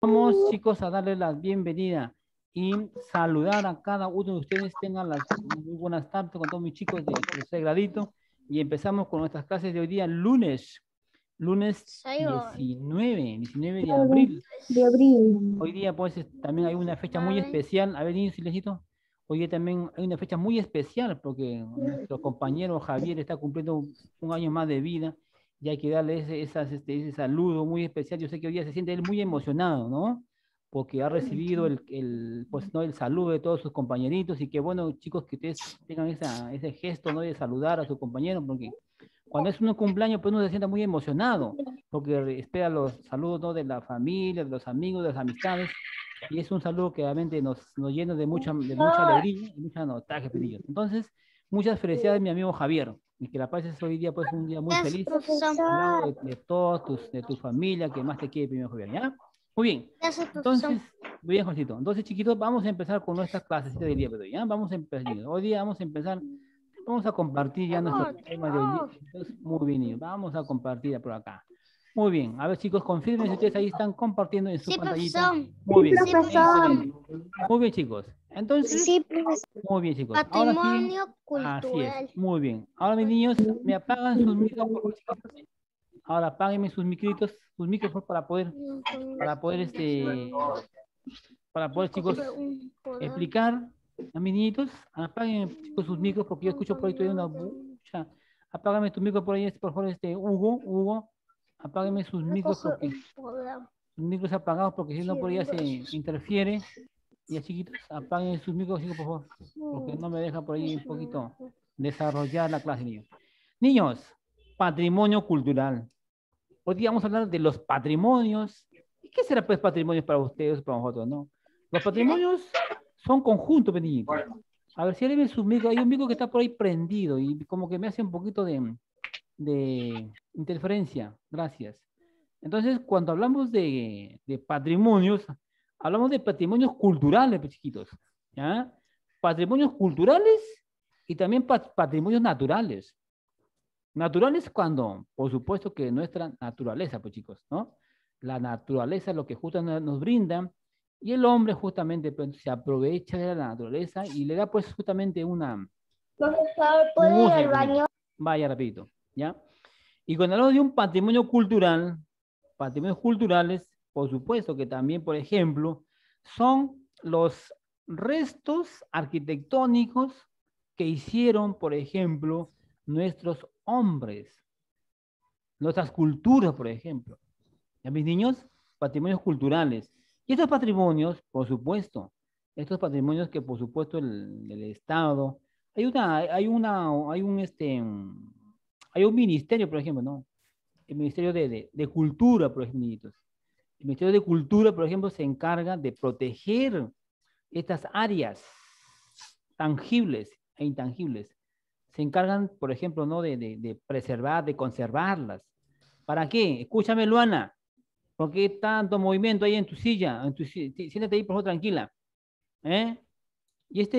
Vamos, chicos, a darle la bienvenida y saludar a cada uno de ustedes. Tengan las muy buenas tardes con todos mis chicos de tercer gradito. Y empezamos con nuestras clases de hoy día, lunes 19 de abril. De abril. Hoy día, pues, también hay una fecha muy especial. A ver, niños, silencito. Hoy día también hay una fecha muy especial porque nuestro compañero Javier está cumpliendo un año más de vida y hay que darle ese saludo muy especial. Yo sé que hoy día se siente él muy emocionado, ¿no? Porque ha recibido pues, ¿no? el saludo de todos sus compañeritos y qué bueno, chicos, que ustedes tengan ese gesto, ¿no? De saludar a su compañero, porque cuando es un cumpleaños, pues uno se siente muy emocionado, porque espera los saludos, ¿no? De la familia, de los amigos, de las amistades, y es un saludo que realmente nos llena de mucha alegría y mucha nostalgia, pedillos. Entonces, muchas felicidades, mi amigo Javier, y que la pases hoy día, pues, un día muy feliz, al lado de todos de tu familia, que más te quiere, primero Javier, ¿ya? Muy bien. Entonces, muy bien, Josito. Entonces, chiquitos, vamos a empezar con nuestras clases del día de hoy, ¿ya? Vamos a empezar. Hoy día vamos a empezar. Vamos a compartir ya nuestro tema del día. Entonces, muy bien, niños. Vamos a compartir por acá. Muy bien. A ver, chicos, confirmen si ustedes ahí están compartiendo en su pantallita. Muy bien. Excelente. Muy bien, chicos. Entonces, Sí, profesor. muy bien, chicos. Ahora sí. Patrimonio Así es. cultural. Muy bien. Ahora, mis niños, me apagan sus micros, por favor, chiquitos. Ahora apáguenme sus micros para poder, chicos, explicar a mis niñitos. Apaguen, chicos, sus micros porque yo escucho por ahí todavía una bucha. Apágame tu micro por ahí, por favor, Hugo, apágame sus micros porque sus micros apagados porque si no por ahí se interfiere. Y a chiquitos, apaguen sus micros, chicos, por favor, porque no me deja por ahí un poquito desarrollar la clase, niños. Niños, patrimonio cultural. Hoy día vamos a hablar de los patrimonios. ¿Y qué será pues patrimonios para ustedes, para nosotros, no? Los patrimonios son conjuntos, niñitos. A ver si alguien ve sus micros. Hay un micro que está por ahí prendido y como que me hace un poquito de interferencia. Gracias. Entonces, cuando hablamos de patrimonios, hablamos de patrimonios culturales, pues, chiquitos. ¿Ya? Patrimonios culturales y también patrimonios naturales. Naturales cuando, por supuesto que nuestra naturaleza, pues chicos, ¿no? La naturaleza es lo que justamente nos brinda y el hombre justamente pues, se aprovecha de la naturaleza y le da pues justamente Profesor, un ¿puede ir uso. al baño? Vaya rapidito, ¿ya? Y cuando hablamos de un patrimonio cultural, patrimonios culturales, por supuesto que también, por ejemplo, son los restos arquitectónicos que hicieron, por ejemplo, nuestros hombres, nuestras culturas, por ejemplo. ¿Ya mis niños? Patrimonios culturales. Y estos patrimonios, por supuesto, estos patrimonios que por supuesto el Estado, hay un ministerio, por ejemplo, ¿no? El Ministerio de Cultura, por ejemplo, niñitos. El Ministerio de Cultura, por ejemplo, se encarga de proteger estas áreas tangibles e intangibles. Se encargan, por ejemplo, ¿no? de preservar, de conservarlas. ¿Para qué? Escúchame, Luana. ¿Por qué tanto movimiento ahí en tu silla? Siéntate ahí, por favor, tranquila. ¿Eh? Y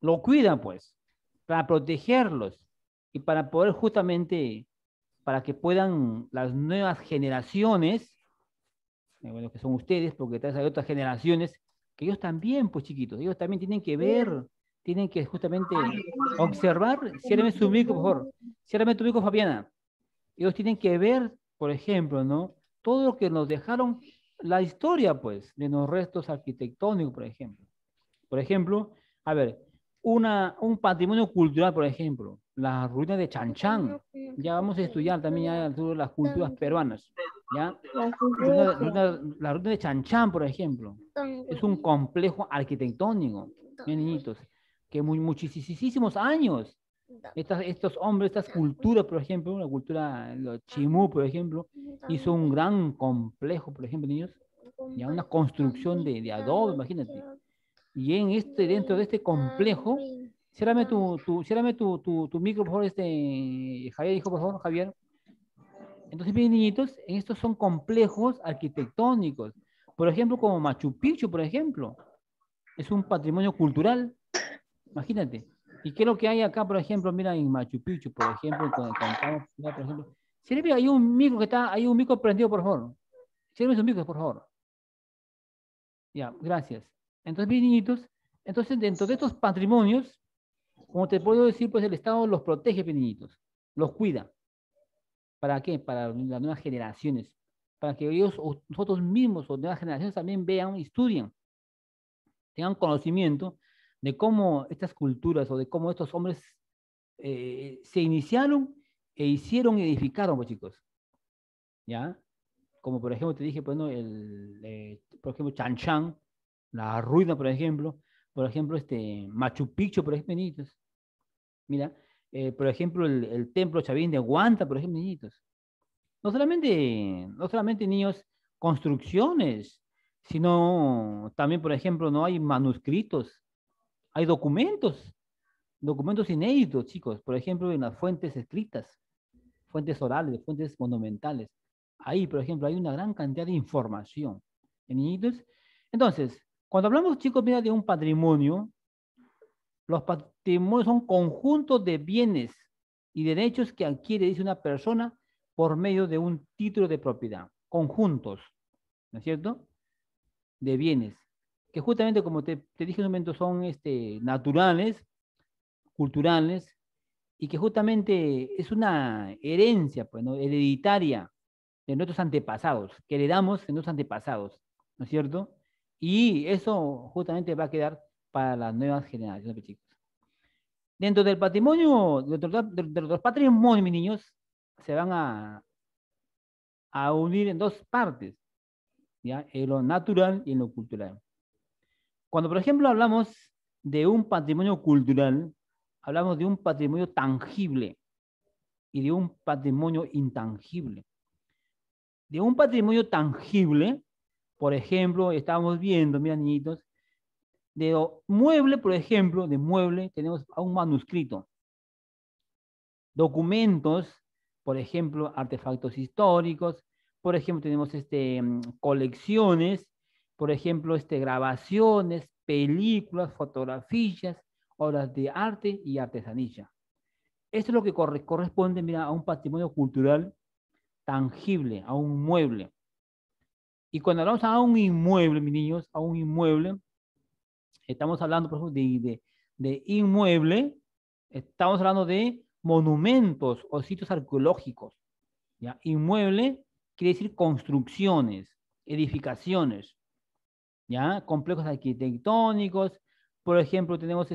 lo cuidan, pues, para protegerlos y para poder justamente, para que puedan las nuevas generaciones, bueno, que son ustedes, porque hay otras generaciones, que ellos también, pues chiquitos, ellos también tienen que ver, tienen que justamente observar. Ciérrame su micro, por favor. Ciérrame tu micro, Fabiana. Ellos tienen que ver, por ejemplo, ¿no? Todo lo que nos dejaron la historia, pues, de los restos arquitectónicos, por ejemplo. Por ejemplo, a ver, un patrimonio cultural, por ejemplo, las ruinas de Chan Ya vamos a estudiar también ya las culturas peruanas, ¿ya? La ruina de Chan por ejemplo, es un complejo arquitectónico, bien, niñitos, que muchísimos años estos hombres, estas culturas, por ejemplo, la cultura los Chimú, por ejemplo, hizo un gran complejo, por ejemplo, niños, ya una construcción de adobe, imagínate. Y dentro de este complejo, ciérrame tu micro, por favor, Javier, dijo, por favor, Javier. Entonces, bien, niñitos, estos son complejos arquitectónicos. Por ejemplo, como Machu Picchu, por ejemplo, es un patrimonio cultural, imagínate. ¿Y qué es lo que hay acá, por ejemplo? Mira, en Machu Picchu, por ejemplo, contamos, por ejemplo. Si hay un micro que está, hay un micro prendido, por favor. Cierren sus micros, por favor. Ya, gracias. Entonces, mis niñitos, entonces dentro de estos patrimonios, como te puedo decir, pues el Estado los protege, mis niñitos, los cuida. ¿Para qué? Para las nuevas generaciones, para que ellos, o nosotros mismos, o nuevas generaciones también vean y estudien, tengan conocimiento de cómo estas culturas o de cómo estos hombres se iniciaron e hicieron y edificaron, pues chicos, ¿ya? Como por ejemplo te dije, pues, ¿no? Por ejemplo, Chan Chan, la ruina, por ejemplo, Machu Picchu, por ejemplo, niñitos. Mira, por ejemplo, el templo Chavín de Huanta, por ejemplo, niñitos. No solamente niños, construcciones, sino también, por ejemplo, no hay manuscritos, hay documentos inéditos, chicos, por ejemplo, en las fuentes escritas, fuentes orales, fuentes monumentales. Ahí, por ejemplo, hay una gran cantidad de información. Niñitos. Entonces, cuando hablamos, chicos, mira, de un patrimonio, los patrimonios son conjuntos de bienes y derechos que adquiere, dice una persona, por medio de un título de propiedad. Conjuntos, ¿no es cierto? De bienes, que justamente, como te dije en un momento, son naturales, culturales, y que justamente es una herencia, pues, ¿no? Hereditaria de nuestros antepasados, que heredamos de nuestros antepasados, ¿no es cierto? Y eso justamente va a quedar para las nuevas generaciones, pues, chicos. Dentro del patrimonio, de los patrimonios, mis niños, se van a unir en dos partes, ¿ya? En lo natural y en lo cultural. Cuando, por ejemplo, hablamos de un patrimonio cultural, hablamos de un patrimonio tangible y de un patrimonio intangible. De un patrimonio tangible, por ejemplo, estamos viendo, mira, niñitos, de mueble, por ejemplo, de mueble, tenemos a un manuscrito, documentos, por ejemplo, artefactos históricos, por ejemplo, tenemos colecciones, por ejemplo, grabaciones, películas, fotografías, obras de arte y artesanía. Esto es lo que corresponde, mira, a un patrimonio cultural tangible, a un mueble. Y cuando hablamos a un inmueble, mis niños, a un inmueble, estamos hablando, por ejemplo, de inmueble, estamos hablando de monumentos o sitios arqueológicos, ¿ya? Inmueble quiere decir construcciones, edificaciones, ¿ya? Complejos arquitectónicos, por ejemplo, tenemos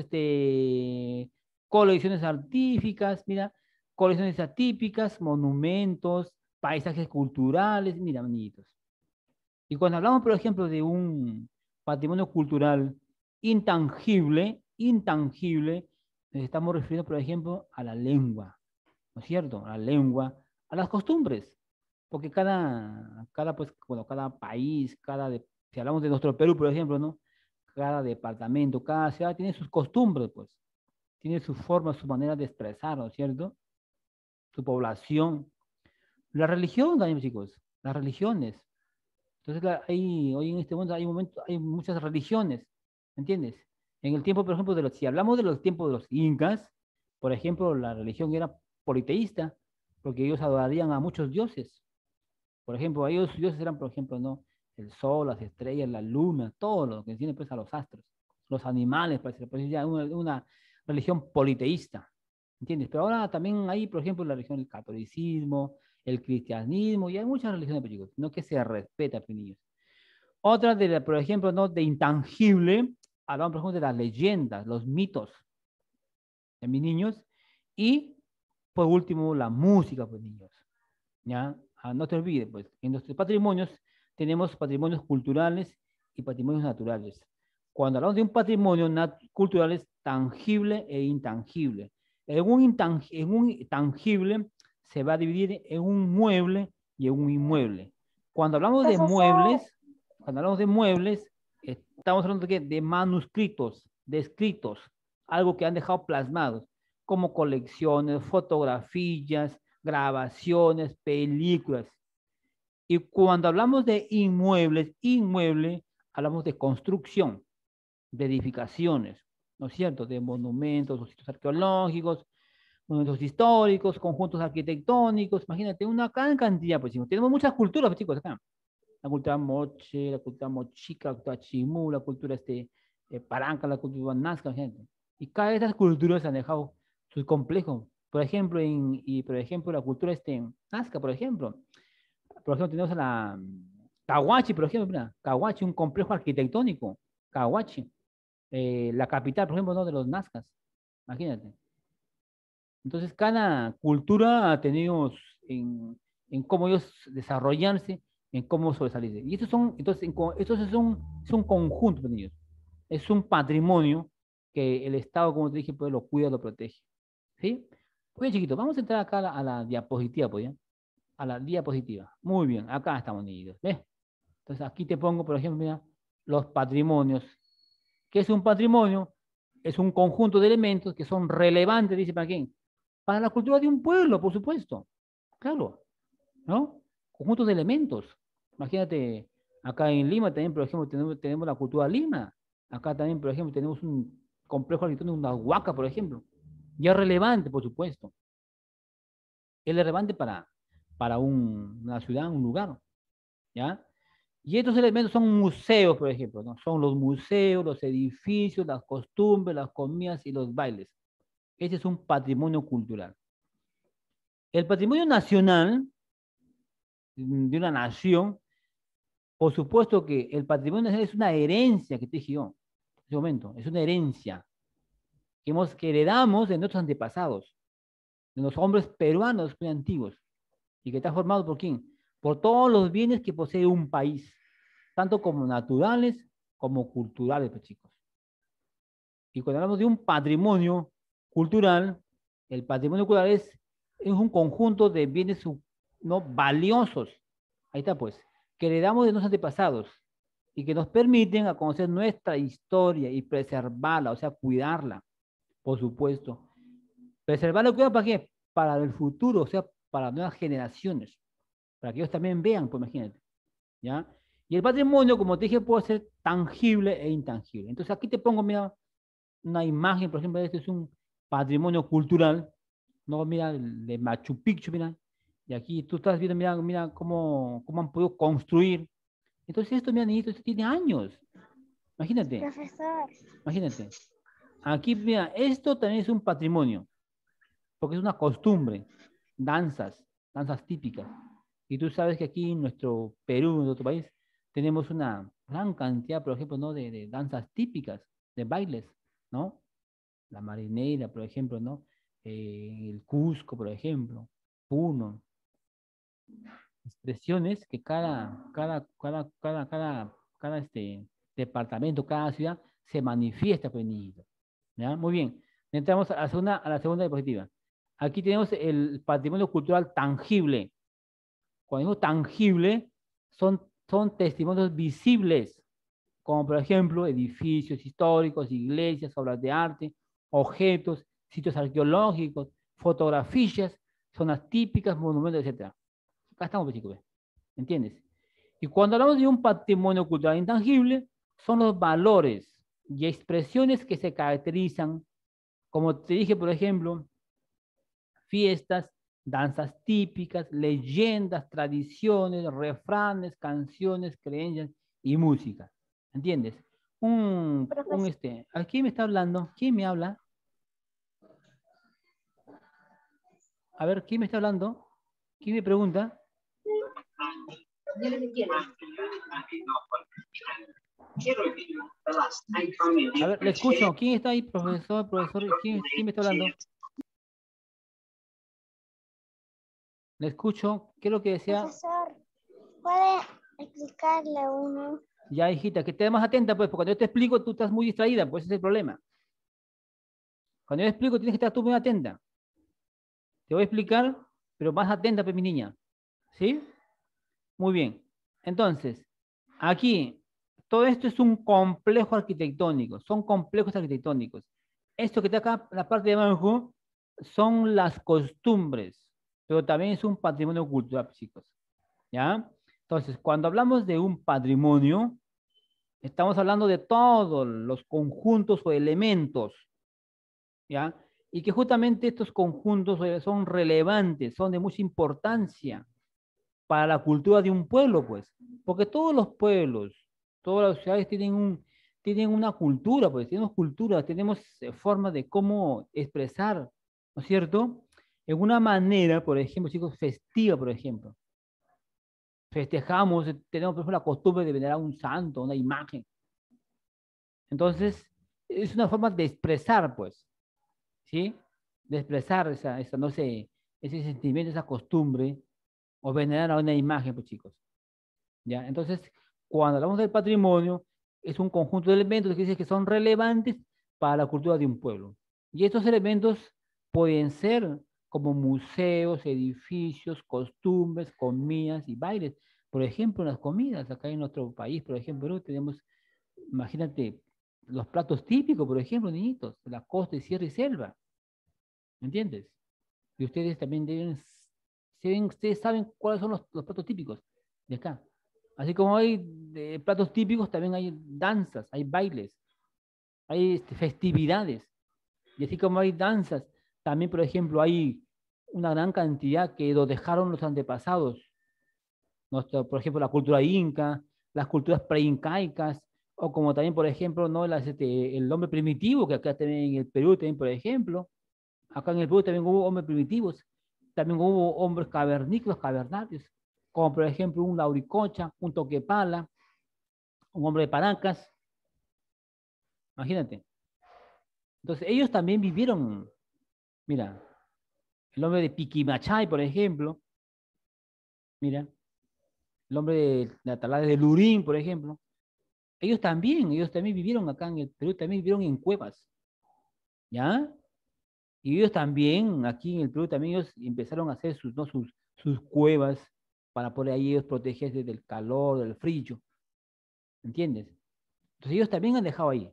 colecciones artísticas, mira, colecciones atípicas, monumentos, paisajes culturales, mira, amiguitos. Y cuando hablamos, por ejemplo, de un patrimonio cultural intangible, nos estamos refiriendo, por ejemplo, a la lengua, ¿no es cierto? A la lengua, a las costumbres, porque pues, bueno, cada país, si hablamos de nuestro Perú, por ejemplo, ¿no? Cada departamento, cada ciudad tiene sus costumbres, pues, tiene su forma, su manera de expresar, ¿no es cierto? Su población. La religión también, chicos, las religiones. Entonces, hoy en este mundo hay muchas religiones, ¿entiendes? En el tiempo, por ejemplo, si hablamos de los tiempos de los incas, por ejemplo, la religión era politeísta, porque ellos adorarían a muchos dioses. Por ejemplo, ellos dioses eran, por ejemplo, ¿no? El sol, las estrellas, la luna, todo lo que tiene pues a los astros, los animales, pues ya una religión politeísta, ¿entiendes? Pero ahora también hay, por ejemplo, la religión del catolicismo, el cristianismo, y hay muchas religiones, pues, chicos, no que se respeta, pues, niños. Otra, por ejemplo, ¿no? De intangible, hablamos, por ejemplo, de las leyendas, los mitos, de mis niños, y por último, la música, pues, niños, ¿ya? No te olvides, pues, en nuestros patrimonios tenemos patrimonios culturales y patrimonios naturales. Cuando hablamos de un patrimonio cultural es tangible e intangible. En un tangible se va a dividir en un mueble y en un inmueble. Cuando hablamos de muebles, estamos hablando de manuscritos, de escritos, algo que han dejado plasmados, como colecciones, fotografías, grabaciones, películas. Y cuando hablamos de inmueble, hablamos de construcción, de edificaciones, ¿no es cierto? De monumentos, o sitios arqueológicos, monumentos históricos, conjuntos arquitectónicos, imagínate, una gran cantidad, pues, chicos. Tenemos muchas culturas, pues, chicos, acá. la cultura moche, la cultura mochica, la cultura chimú, la cultura paranca, la cultura nazca, gente. Y cada de estas culturas han dejado sus complejos. Por ejemplo, por ejemplo, la cultura nazca, por ejemplo. Por ejemplo, tenemos a la Cahuachi, por ejemplo, mira, Cahuachi, un complejo arquitectónico, Cahuachi. La capital, por ejemplo, ¿no? De los nazcas. Imagínate. Entonces, cada cultura ha tenido en cómo ellos desarrollarse, en cómo sobresalirse. Y estos son, entonces, estos es un conjunto de ellos. Es un patrimonio que el Estado, como te dije, pues lo cuida, lo protege. ¿Sí? Muy bien, chiquito, vamos a entrar acá a la diapositiva, pues, ¿ya? A la diapositiva. Muy bien, acá estamos unidos. ¿Ves? Entonces, aquí te pongo, por ejemplo, mira, los patrimonios. ¿Qué es un patrimonio? Es un conjunto de elementos que son relevantes, dice para quién. Para la cultura de un pueblo, por supuesto. Claro, ¿no? Conjuntos de elementos. Imagínate, acá en Lima también, por ejemplo, tenemos la cultura Lima. Acá también, por ejemplo, tenemos un complejo arquitectónico, una huaca, por ejemplo. Ya es relevante, por supuesto. Es relevante para una ciudad, un lugar, ¿ya? Y estos elementos son museos, por ejemplo, ¿no? Son los museos, los edificios, las costumbres, las comidas y los bailes. Ese es un patrimonio cultural. El patrimonio nacional de una nación, por supuesto que el patrimonio nacional es una herencia que te dije yo, en ese momento, es una herencia que heredamos de nuestros antepasados, de los hombres peruanos muy antiguos, y que está formado por quién? Por todos los bienes que posee un país, tanto como naturales como culturales, pues, chicos. Y cuando hablamos de un patrimonio cultural, el patrimonio cultural es un conjunto de bienes no valiosos. Ahí está, pues, que heredamos de nuestros antepasados y que nos permiten a conocer nuestra historia y preservarla, o sea, cuidarla, por supuesto. Preservarla y cuidarla, ¿para qué? Para el futuro, o sea, para nuevas generaciones, para que ellos también vean, pues imagínate, ¿ya? Y el patrimonio, como te dije, puede ser tangible e intangible. Entonces aquí te pongo, mira, una imagen, por ejemplo, este es un patrimonio cultural, no, mira, de Machu Picchu, mira, y aquí tú estás viendo, mira cómo han podido construir. Entonces esto, mira, niñito, esto tiene años, imagínate, Profesor. imagínate. Aquí, mira, esto también es un patrimonio, porque es una costumbre, danzas típicas. Y tú sabes que aquí en nuestro Perú, en nuestro país, tenemos una gran cantidad, por ejemplo, ¿no? de danzas típicas, de bailes, ¿no? La marinera, por ejemplo, ¿no? El Cusco, por ejemplo, Puno, expresiones que cada departamento, cada ciudad se manifiesta, pues, niñito. ¿Ya? Muy bien. Entramos a la segunda diapositiva. Aquí tenemos el patrimonio cultural tangible. Cuando digo tangible, son testimonios visibles, como por ejemplo edificios históricos, iglesias, obras de arte, objetos, sitios arqueológicos, fotografías, zonas típicas, monumentos, etc. Acá estamos, chicos, ¿entiendes? Y cuando hablamos de un patrimonio cultural intangible, son los valores y expresiones que se caracterizan, como te dije, por ejemplo, fiestas, danzas típicas, leyendas, tradiciones, refranes, canciones, creencias y música. ¿Entiendes? ¿A quién me está hablando? ¿Quién me habla? A ver, ¿quién me está hablando? ¿Quién me pregunta? A ver, le escucho. ¿Quién está ahí, profesor? ¿Quién me está hablando? Le escucho. ¿Qué es lo que decía? Profesor, ¿puede explicarle uno? Ya, hijita, que estés más atenta, pues, porque cuando yo te explico, tú estás muy distraída, pues ese es el problema. Cuando yo explico, tienes que estar tú muy atenta. Te voy a explicar, pero más atenta, pues, mi niña. ¿Sí? Muy bien. Entonces, aquí, todo esto es un complejo arquitectónico. Son complejos arquitectónicos. Esto que está acá, en la parte de abajo, son las costumbres, pero también es un patrimonio cultural, chicos. ¿Ya? Entonces, cuando hablamos de un patrimonio, estamos hablando de todos los conjuntos o elementos, ¿ya? Y que justamente estos conjuntos son relevantes, son de mucha importancia para la cultura de un pueblo, pues. Porque todos los pueblos, todas las ciudades tienen una cultura, pues, tenemos cultura, tenemos formas de cómo expresar, ¿no es cierto? En una manera, por ejemplo, chicos, festiva, por ejemplo. Festejamos, tenemos, por ejemplo, la costumbre de venerar a un santo, una imagen. Entonces, es una forma de expresar, pues, ¿sí? De expresar no sé, ese sentimiento, esa costumbre, o venerar a una imagen, pues, chicos. ¿Ya? Entonces, cuando hablamos del patrimonio, es un conjunto de elementos que dice que son relevantes para la cultura de un pueblo. Y estos elementos pueden ser como museos, edificios, costumbres, comidas y bailes. Por ejemplo, las comidas, acá en nuestro país, por ejemplo, Perú, tenemos, imagínate, los platos típicos, por ejemplo, niñitos, de la costa, de sierra y selva. ¿Me entiendes? Y ustedes también ustedes saben cuáles son los platos típicos de acá. Así como hay platos típicos, también hay danzas, hay bailes, hay festividades. Y así como hay danzas, también, por ejemplo, hay una gran cantidad que lo dejaron los antepasados. Por ejemplo, la cultura inca, las culturas preincaicas, o como también, por ejemplo, ¿no? El hombre primitivo, que acá también en el Perú, también, por ejemplo. Acá en el Perú también hubo hombres primitivos, también hubo hombres cavernícolas, cavernarios, como por ejemplo un Lauricocha, un Toquepala, un hombre de Paracas, imagínate. Entonces ellos también vivieron, mira, el hombre de Piquimachay, por ejemplo, mira, el hombre de la Atalaya de Lurín, por ejemplo, ellos también vivieron acá en el Perú, también vivieron en cuevas, ¿ya? Y ellos también, aquí en el Perú, también ellos empezaron a hacer ¿no? sus cuevas para poder ahí ellos protegerse del calor, del frío, ¿entiendes? Entonces ellos también han dejado ahí,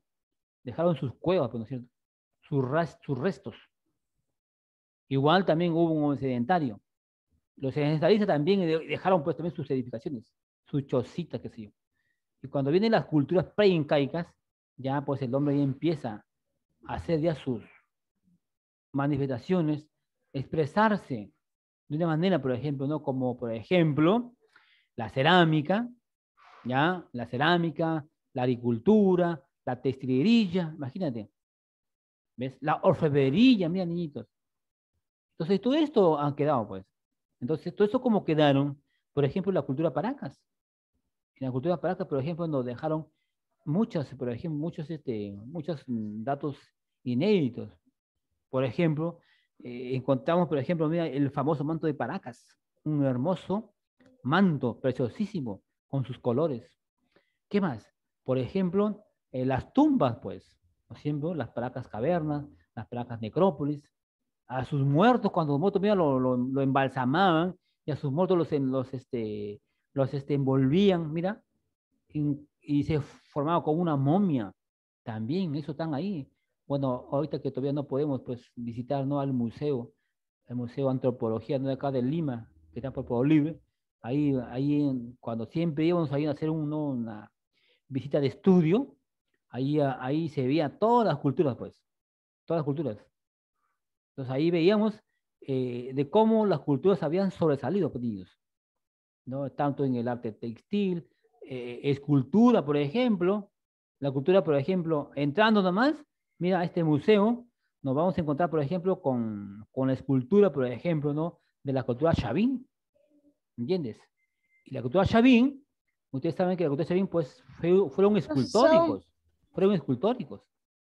dejaron sus cuevas, pues, ¿no es cierto? Sus restos. Igual también hubo un sedentario. Los sedentaristas también dejaron pues también sus edificaciones, sus chocitas, qué sé yo. Y cuando vienen las culturas preincaicas, ya pues el hombre ya empieza a hacer ya sus manifestaciones, expresarse de una manera, por ejemplo, ¿no? Como por ejemplo la cerámica, ¿ya? La cerámica, la agricultura, la textilería, imagínate, ¿ves? La orfebrería, mira, niñitos. Entonces, todo esto han quedado, pues. Entonces, todo eso como quedaron, por ejemplo, la cultura Paracas. En la cultura Paracas, por ejemplo, nos dejaron por ejemplo, muchos datos inéditos. Por ejemplo, encontramos, por ejemplo, mira, el famoso manto de Paracas, un hermoso manto, preciosísimo, con sus colores. ¿Qué más? Por ejemplo, las tumbas, pues, por ejemplo, las Paracas cavernas, las Paracas necrópolis, a sus muertos, cuando los muertos mira, lo embalsamaban y a sus muertos los envolvían, mira, y se formaba como una momia. También, eso están ahí. Bueno, ahorita que todavía no podemos pues, visitar ¿no? al museo, el Museo de Antropología ¿no? de acá de Lima, que está por Pueblo Libre, cuando siempre íbamos ahí a hacer ¿no? una visita de estudio, ahí se veía todas las culturas, pues, todas las culturas. Entonces ahí veíamos de cómo las culturas habían sobresalido, pues, niños, ¿no? Tanto en el arte textil, escultura, por ejemplo, la cultura, por ejemplo, entrando nomás, mira, a este museo, nos vamos a encontrar, por ejemplo, con la escultura, por ejemplo, ¿no? De la cultura Chavín, ¿entiendes? Y la cultura Chavín, ustedes saben que la cultura Chavín, pues, Profesor, fueron escultóricos,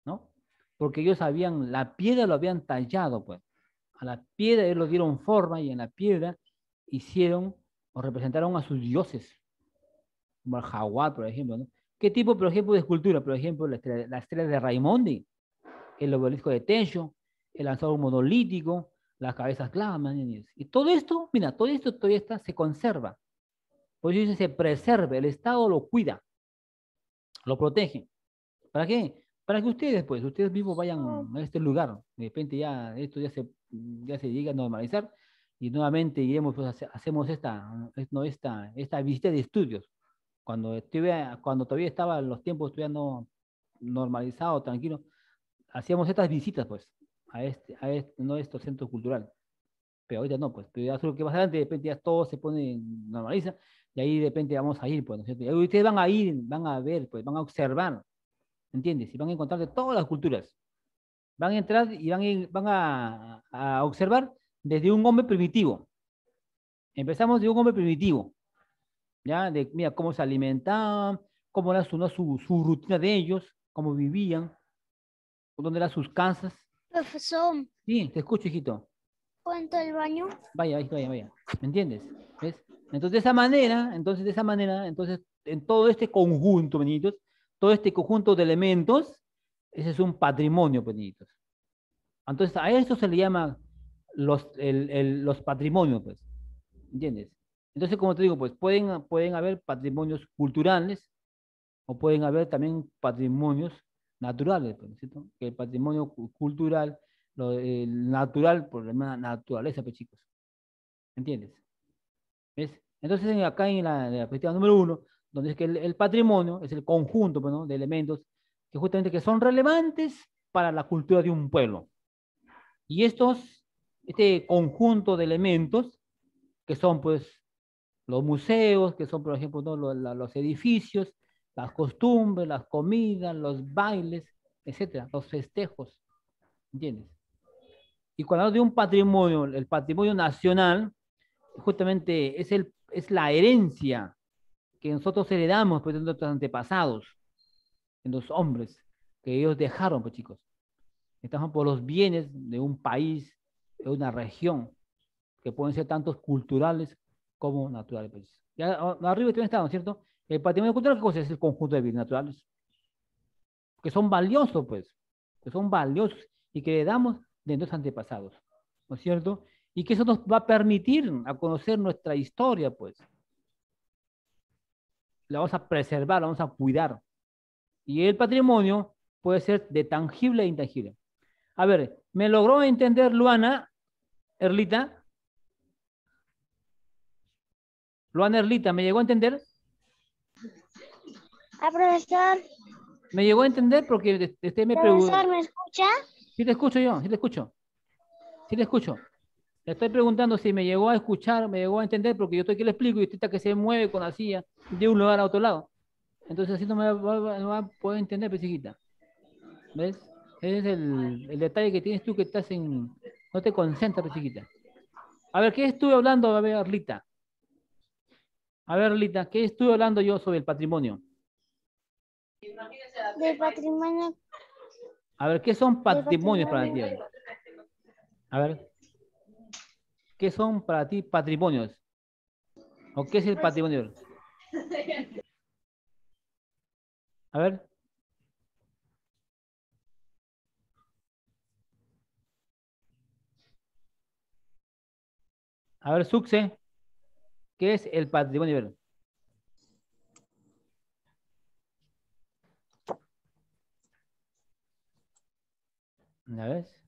¿no? Porque ellos la piedra lo habían tallado, pues. A la piedra ellos lo dieron forma y en la piedra hicieron o representaron a sus dioses, como el jaguar, por ejemplo, ¿no? ¿Qué tipo, por ejemplo, de escultura? Por ejemplo, la estrella de Raimondi, el obelisco de Techo, el lanzador monolítico, las cabezas clavas, y todo esto, mira, todo esto todavía se conserva. Por eso se preserva, el Estado lo cuida, lo protege. ¿Para qué? Para que ustedes, pues, ustedes mismos vayan a este lugar. De repente ya esto ya se llega a normalizar y nuevamente iremos, pues, hacemos esta visita de estudios. Cuando todavía estaban los tiempos todavía no normalizados, tranquilos, hacíamos estas visitas, pues, a este nuestro centro cultural. pero ahorita no, pues, pero ya solo que más adelante de repente ya todo se pone, normaliza, y ahí de repente vamos a ir, pues, ¿no es cierto? Y ahí ustedes van a ir, van a ver, pues, van a observar, ¿entiendes? Y van a encontrar de todas las culturas. Van a entrar y van a observar desde un hombre primitivo. Empezamos de un hombre primitivo, ¿ya? De, mira, cómo se alimentaban, cómo era su rutina de ellos, cómo vivían, dónde eran sus casas. Profesor, Sí, te escucho, hijito. ¿cuánto el baño? Vaya, hijito, vaya, vaya. ¿Me entiendes? ¿Ves? Entonces, de esa manera, entonces, en todo este conjunto, niñitos, todo este conjunto de elementos, ese es un patrimonio, pues, niñitos. Entonces, a eso se le llama los patrimonios, pues. ¿Entiendes? Entonces, como te digo, pues pueden haber patrimonios culturales o pueden haber también patrimonios naturales, pues, ¿no es cierto? Que el patrimonio cultural, el natural, por la naturaleza, pues chicos. ¿Entiendes? ¿Ves? Entonces, acá en la perspectiva número 1, donde es que el patrimonio es el conjunto, pues, ¿no? De elementos que justamente que son relevantes para la cultura de un pueblo. Y este conjunto de elementos, que son pues los museos, que son por ejemplo, ¿no? los edificios, las costumbres, las comidas, los bailes, etcétera, los festejos, ¿entiendes? Y cuando hablo de un patrimonio, el patrimonio nacional, justamente es la herencia que nosotros heredamos pues, de nuestros antepasados, en los hombres, que ellos dejaron, pues chicos. Estamos por los bienes de un país, de una región, que pueden ser tantos culturales como naturales. Pues. Ya arriba también está, ¿no es cierto? El patrimonio cultural, ¿qué cosa es? El conjunto de bienes naturales, que son valiosos, pues, que son valiosos y que le damos de nuestros antepasados, ¿no es cierto? Y que eso nos va a permitir a conocer nuestra historia, pues. La vamos a preservar, la vamos a cuidar. Y el patrimonio puede ser de tangible e intangible. A ver, ¿me logró entender Luana, Erlita? Luana Erlita, ¿me llegó a entender? Profesor, ¿Me llegó a entender? Porque usted me profesor, preguntó. ¿me escucha? Sí te escucho yo, sí te escucho. Sí te escucho. Le estoy preguntando si me llegó a escuchar, me llegó a entender, porque yo estoy que le explico y usted está que se mueve con la silla de un lugar a otro lado. Entonces así no va a poder entender, pues, hijita. ¿Ves? Ese es el detalle que tienes tú que estás en... No te concentras, pues, chiquita. A ver, ¿qué estuve hablando? A ver, Arlita. A ver, Arlita, ¿qué estuve hablando yo sobre el patrimonio? Del patrimonio. A ver, ¿qué son Del patrimonios para ti? patrimonio. A ver, ¿qué son para ti patrimonios? ¿O qué es el patrimonio? A ver. A ver, Suxe, ¿qué es el patrimonio? A ver. ¿Ya ves?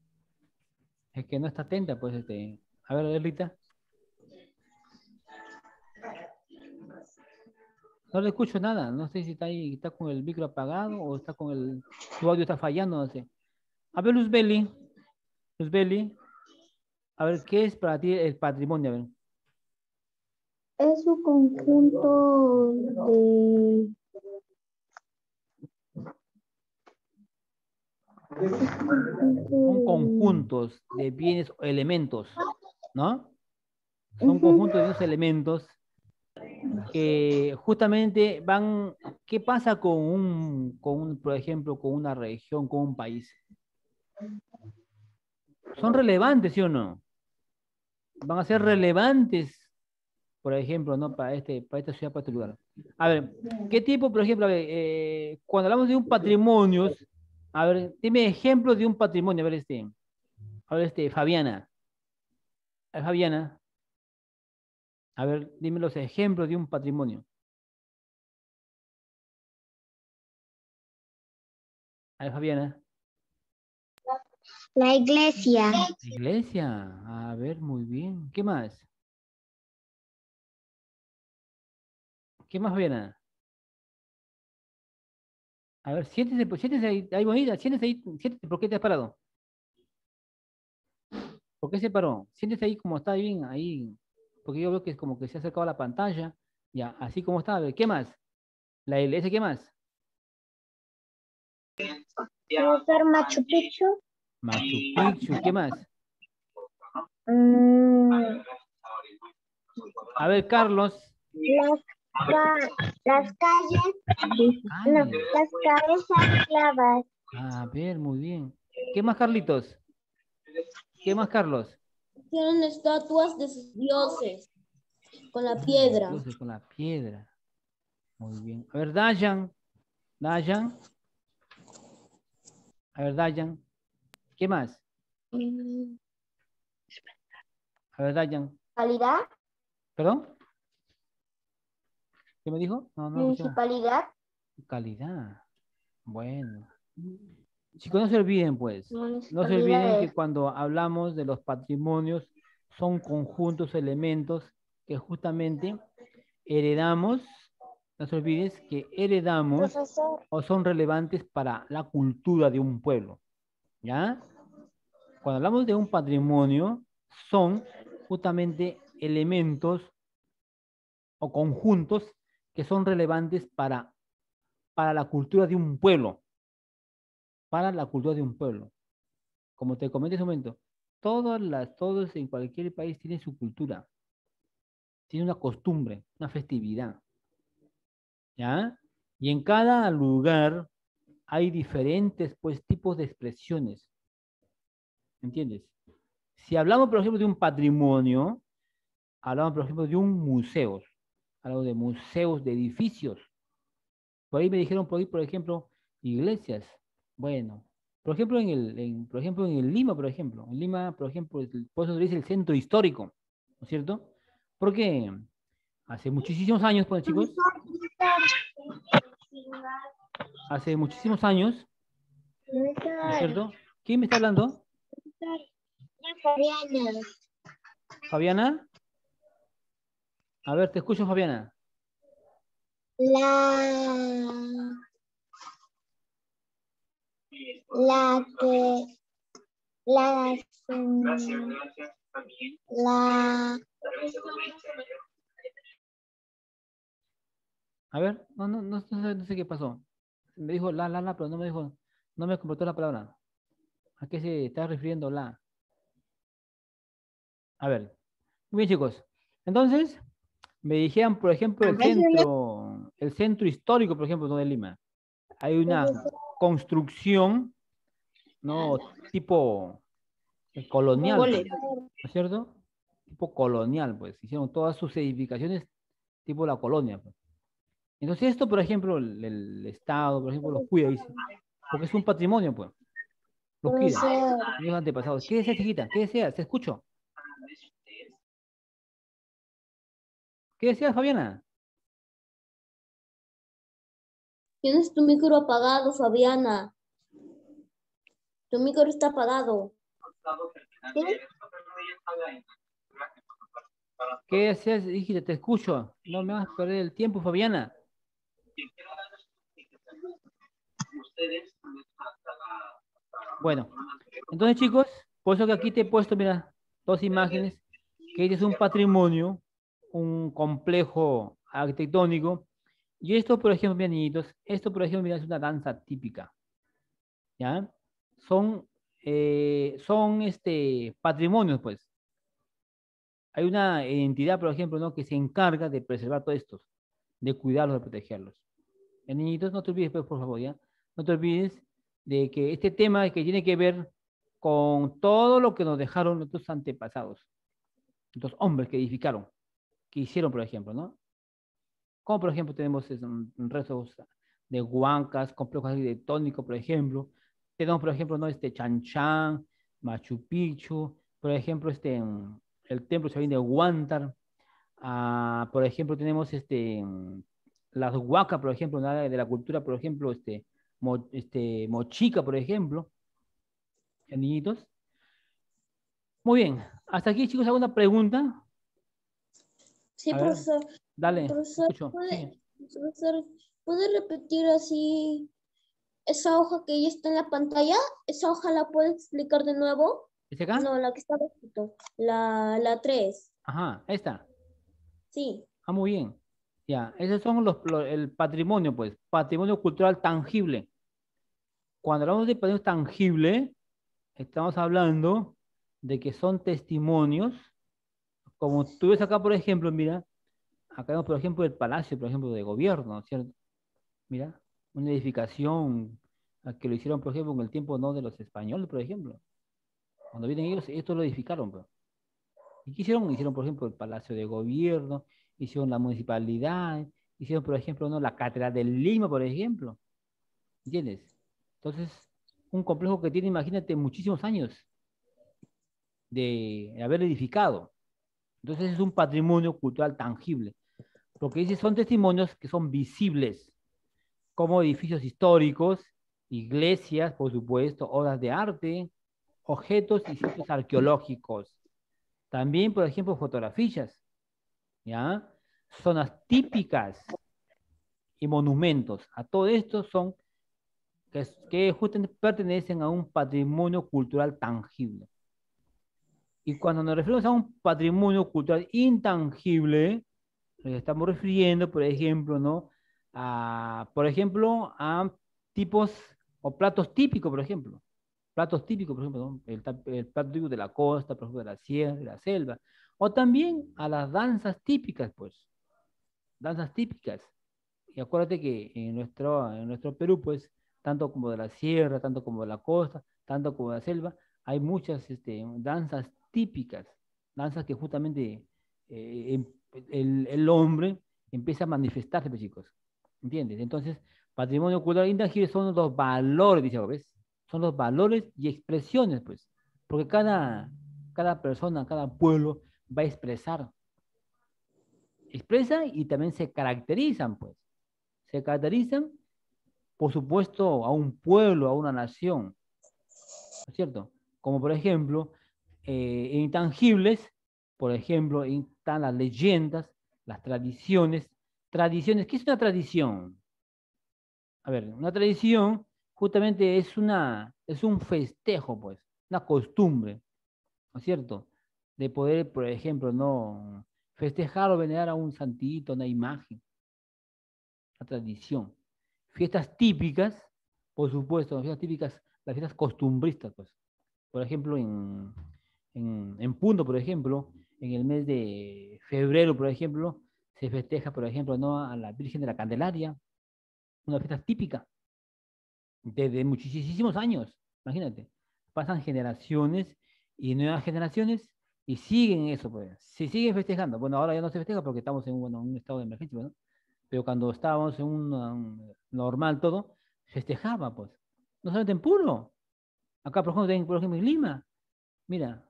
Es que no está atenta, pues, A ver, Erlita. No le escucho nada. No sé si está ahí, está con el micro apagado o está con su audio está fallando, no sé. A ver, Luzbeli. Luzbeli. A ver, ¿qué es para ti el patrimonio? A ver. Es un conjunto de... Son conjuntos de bienes o elementos, ¿no? Son conjuntos de esos elementos que justamente van, ¿qué pasa por ejemplo, con una región, con un país? ¿Son relevantes, sí o no? Van a ser relevantes, por ejemplo, ¿no? Para esta ciudad, para este lugar. A ver, ¿qué tipo, por ejemplo, a ver, cuando hablamos de un patrimonio, a ver, dime ejemplos de un patrimonio, a ver, Fabiana. A ver, Fabiana, a ver, dime los ejemplos de un patrimonio. A ver, Fabiana. La iglesia. Iglesia, a ver, muy bien. ¿Qué más? ¿Qué más, Fabiana? A ver, siéntese ahí bonita, siéntese ahí, siéntese, ¿por qué te has parado? ¿Por qué se paró? Siéntese ahí como está bien, ahí. Porque yo veo que es como que se ha acercado a la pantalla. Ya, así como está. A ver, ¿qué más? La LS, ¿qué más? Profesor Machu Picchu. Machu Picchu, ¿qué más? Mm, A ver, Carlos. las calles. No, Calles. las calles ancladas. A ver, muy bien. ¿Qué más, Carlitos? ¿Qué más, Carlos? Tienen estatuas de sus dioses con la Ah, piedra. dioses con la piedra. Muy bien. A ver, Dayan. Dayan. A ver, Dayan. ¿Qué más? A ver, Dayan. Municipalidad. ¿Perdón? ¿Qué me dijo? No, no escuché. Municipalidad. Calidad. Bueno. Chicos, no se olviden, pues. No se olviden que Municipalidades. cuando hablamos de los patrimonios, son conjuntos, elementos que justamente heredamos. No se olvides que heredamos Profesor. o son relevantes para la cultura de un pueblo. ¿Ya? Cuando hablamos de un patrimonio, son justamente elementos o conjuntos que son relevantes para la cultura de un pueblo. Para la cultura de un pueblo. Como te comenté hace un momento, todos en cualquier país tienen su cultura, tienen una costumbre, una festividad. ¿Ya? Y en cada lugar hay diferentes, pues, tipos de expresiones. ¿Entiendes? Si hablamos, por ejemplo, de un patrimonio, hablamos, por ejemplo, de un museo. Hablamos de museos, de edificios. Por ahí me dijeron, por ejemplo, iglesias. Bueno, por ejemplo, por ejemplo, en el Lima, por ejemplo. En Lima, por ejemplo, por eso se dice el centro histórico, ¿no es cierto? Porque hace muchísimos años, pues, chicos, hace muchísimos años, ¿no es cierto? ¿Quién me está hablando? Fabiana. ¿Fabiana? A ver, te escucho, Fabiana. La que la la A ver, no sé qué pasó. Me dijo la, pero no me dijo, no me completó la palabra. ¿A qué se está refiriendo la? A ver, muy bien, chicos. Entonces, me dijeron, por ejemplo, el centro histórico, por ejemplo, ¿no? De Lima. Hay una construcción, ¿no? Tipo colonial, pues, ¿no es cierto? Tipo colonial, pues. Hicieron todas sus edificaciones tipo la colonia, pues. Entonces, esto, por ejemplo, el Estado, por ejemplo, los cuida, dice, porque es un patrimonio, pues. Los cuida. Los antepasados. ¿Qué deseas, chiquita? ¿Qué deseas? Te escucho. ¿Qué deseas, Fabiana? Tienes tu micro apagado, Fabiana. Tu micro está apagado. ¿Qué deseas, hijita? Te escucho. No me vas a perder el tiempo, Fabiana. Bueno, entonces, chicos, por eso que aquí te he puesto, mira, dos imágenes, que este es un patrimonio, un complejo arquitectónico, y esto, por ejemplo, mira, niñitos, esto, por ejemplo, mira, es una danza típica, ¿ya? Son, patrimonios, pues. Hay una entidad, por ejemplo, ¿no? Que se encarga de preservar todos estos, de cuidarlos, de protegerlos. Niñitos, no te olvides, pues, por favor, ¿ya? No te olvides de que este tema que tiene que ver con todo lo que nos dejaron nuestros antepasados, estos hombres que edificaron, que hicieron, por ejemplo, ¿no? Como, por ejemplo, tenemos restos de huancas, complejos arquitectónicos, por ejemplo. Tenemos, por ejemplo, ¿no? Chan Chan, Machu Picchu, por ejemplo, el templo Chavín de Huántar. Por ejemplo, tenemos las huacas, por ejemplo, ¿no? De la cultura, por ejemplo, mochica, por ejemplo, niñitos. Muy bien, hasta aquí, chicos, ¿alguna pregunta? Sí, A ver, profesor. dale, Profesor, escucho. Sí. profesor, ¿puede repetir así esa hoja que ya está en la pantalla? ¿Esa hoja la puede explicar de nuevo? ¿Es acá? No, la que está abajito. La 3. Ajá, esta. Sí. Ah, muy bien. Ya, esos son el patrimonio, pues, patrimonio cultural tangible. Cuando hablamos de patrimonio tangible, estamos hablando de que son testimonios, como tú ves acá, por ejemplo, mira, acá vemos, por ejemplo, el palacio, por ejemplo, de gobierno, ¿cierto? Mira, una edificación que lo hicieron, por ejemplo, en el tiempo no de los españoles, por ejemplo. Cuando vienen ellos, esto lo edificaron, pues. ¿Y qué hicieron? Hicieron, por ejemplo, el palacio de gobierno, hicieron la municipalidad, hicieron, por ejemplo, ¿no? La catedral de Lima, por ejemplo. ¿Entiendes? Entonces, un complejo que tiene, imagínate, muchísimos años de haber edificado. Entonces es un patrimonio cultural tangible. Lo que dice son testimonios que son visibles, como edificios históricos, iglesias, por supuesto, obras de arte, objetos y sitios arqueológicos. También, por ejemplo, fotografías, ¿ya? Zonas típicas y monumentos. A todo esto son que justamente pertenecen a un patrimonio cultural tangible. Y cuando nos referimos a un patrimonio cultural intangible, nos estamos refiriendo, por ejemplo, ¿no? Por ejemplo, a tipos o platos típicos, por ejemplo. Platos típicos, por ejemplo, ¿no? El plato típico de la costa, por ejemplo, de la sierra, de la selva. O también a las danzas típicas, pues. Danzas típicas. Y acuérdate que en nuestro Perú, pues, tanto como de la sierra, tanto como de la costa, tanto como de la selva, hay muchas danzas típicas, danzas que justamente el hombre empieza a manifestarse, pues, chicos. ¿Entiendes? Entonces, patrimonio cultural intangible son los valores, dice, ¿ves? Son los valores y expresiones, pues. Porque cada persona, cada pueblo va a expresa y también se caracterizan, pues. Se caracterizan, por supuesto, a un pueblo, a una nación, ¿no es cierto? Como por ejemplo, intangibles, por ejemplo, están las leyendas, las tradiciones. Tradiciones, ¿qué es una tradición? A ver, una tradición justamente es un festejo, pues, una costumbre, ¿no es cierto? De poder, por ejemplo, no festejar o venerar a un santito, una imagen, una tradición. Fiestas típicas, por supuesto, las fiestas típicas, las fiestas costumbristas, pues. Por ejemplo, en Puno, por ejemplo, en el mes de febrero, por ejemplo, se festeja, por ejemplo, ¿no? A la Virgen de la Candelaria, una fiesta típica, desde muchísimos años, imagínate. Pasan generaciones y nuevas generaciones y siguen eso, pues. Se siguen festejando. Bueno, ahora ya no se festeja porque estamos en un estado de emergencia, ¿no? Pero cuando estábamos en un normal todo, festejaba, pues. No solamente en Puno. Acá, por ejemplo, en Lima. Mira,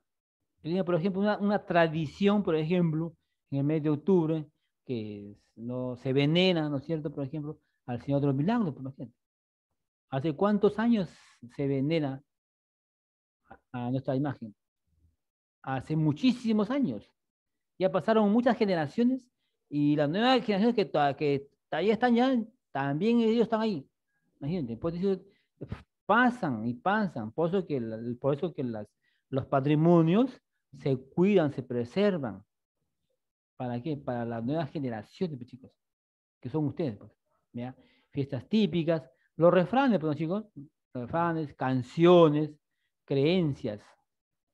en Lima, por ejemplo, una tradición, por ejemplo, en el mes de octubre, que no se venera, ¿no es cierto? Por ejemplo, al Señor de los Milagros, por ejemplo. ¿Hace cuántos años se venera a nuestra imagen? Hace muchísimos años. Ya pasaron muchas generaciones y las nuevas generaciones que todavía están ya, también ellos están ahí. Imagínate, pues eso pasan y pasan. Por eso que los patrimonios se cuidan, se preservan. ¿Para qué? Para las nuevas generaciones, pues, chicos, que son ustedes, pues. ¿Ya? Fiestas típicas, los refranes, pues, chicos, refranes, canciones, creencias,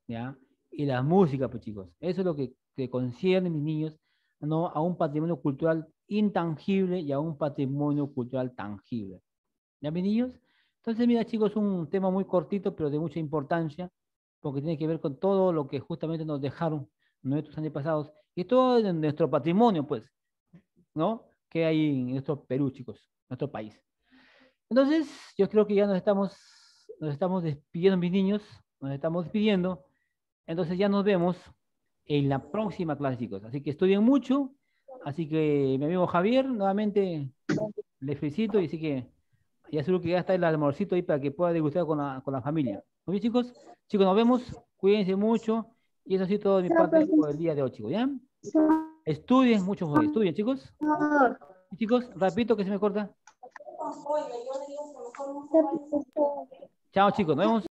¿ya? Y la música, pues, chicos. Eso es lo que concierne, mis niños, ¿no? A un patrimonio cultural intangible y a un patrimonio cultural tangible. ¿Ya, mis niños? Entonces, mira, chicos, un tema muy cortito, pero de mucha importancia, porque tiene que ver con todo lo que justamente nos dejaron nuestros antepasados y todo nuestro patrimonio, pues, ¿no? Que hay en nuestro Perú, chicos, nuestro país. Entonces, yo creo que ya nos estamos despidiendo, mis niños, nos estamos despidiendo. Entonces ya nos vemos en la próxima clase, chicos. Así que estudien mucho. Así que mi amigo Javier, nuevamente le felicito y así que ya seguro que ya está el almuercito ahí para que pueda degustar con la familia. ¿Muy bien, chicos? Chicos, nos vemos. Cuídense mucho. Y eso ha sido todo de mi parte por el día de hoy, chicos, ¿ya? Estudien mucho hoy. Estudien, chicos. Y chicos, repito que se me corta. Chao, chicos. Nos vemos.